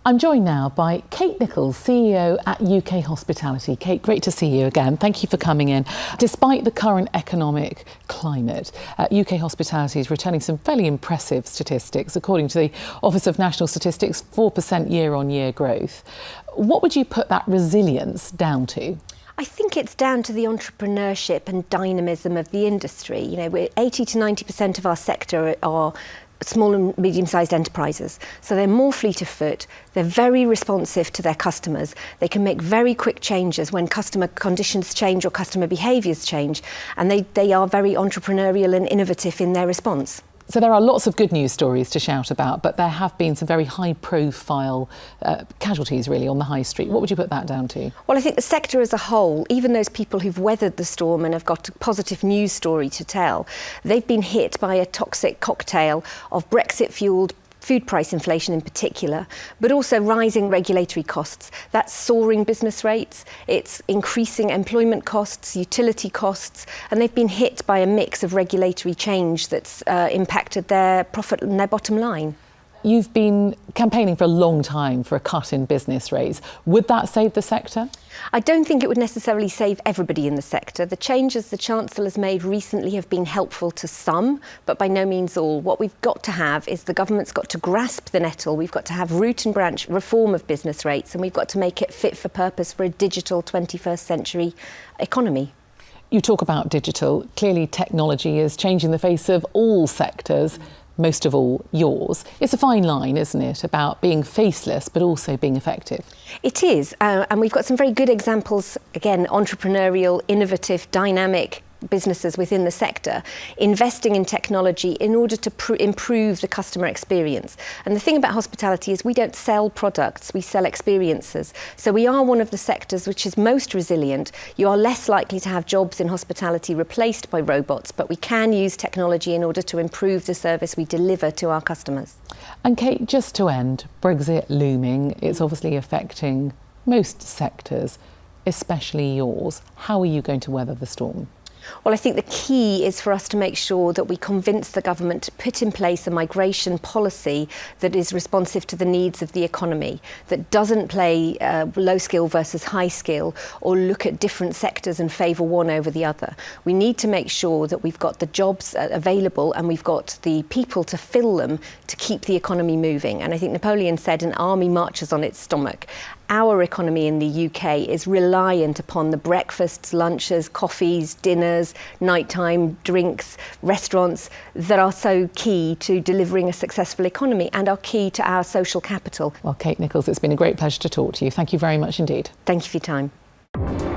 I'm joined now by Kate Nicholls, CEO at UKHospitality. Kate, great to see you again. Thank you for coming in. Despite the current economic climate, UKHospitality is returning some fairly impressive statistics. According to the Office of National Statistics, 4% year-on-year growth. What would you put that resilience down to? I think it's down to the entrepreneurship and dynamism of the industry. You know, 80 to 90% of our sector are small and medium-sized enterprises. So they're more fleet of foot, they're very responsive to their customers, they can make very quick changes when customer conditions change or customer behaviours change, and they are very entrepreneurial and innovative in their response. So there are lots of good news stories to shout about, but there have been some very high-profile casualties really on the high street. What would you put that down to? Well, I think the sector as a whole, even those people who've weathered the storm and have got a positive news story to tell, they've been hit by a toxic cocktail of Brexit-fuelled food price inflation in particular, but also rising regulatory costs. That's soaring business rates, it's increasing employment costs, utility costs, and they've been hit by a mix of regulatory change that's impacted their profit and their bottom line. You've been campaigning for a long time for a cut in business rates. Would that save the sector? I don't think it would necessarily save everybody in the sector. The changes the Chancellor has made recently have been helpful to some, but by no means all. What we've got to have is the government's got to grasp the nettle. We've got to have root and branch reform of business rates, and we've got to make it fit for purpose for a digital 21st century economy. You talk about digital. Clearly technology is changing the face of all sectors. Most of all yours. It's a fine line, isn't it, about being faceless but also being effective? It is, and we've got some very good examples, again, entrepreneurial, innovative, dynamic businesses within the sector investing in technology in order to improve the customer experience. And the thing about hospitality is we don't sell products, we sell experiences. So we are one of the sectors which is most resilient. You are less likely to have jobs in hospitality replaced by robots, but we can use technology in order to improve the service we deliver to our customers. And Kate, just to end, Brexit looming, it's obviously affecting most sectors, especially yours. How are you going to weather the storm? Well, I think the key is for us to make sure that we convince the government to put in place a migration policy that is responsive to the needs of the economy, that doesn't play low skill versus high skill or look at different sectors and favour one over the other. We need to make sure that we've got the jobs available and we've got the people to fill them to keep the economy moving. And I think Napoleon said an army marches on its stomach. Our economy in the UK is reliant upon the breakfasts, lunches, coffees, dinners, nighttime drinks, restaurants that are so key to delivering a successful economy and are key to our social capital. Well, Kate Nicholls, it's been a great pleasure to talk to you. Thank you very much indeed. Thank you for your time.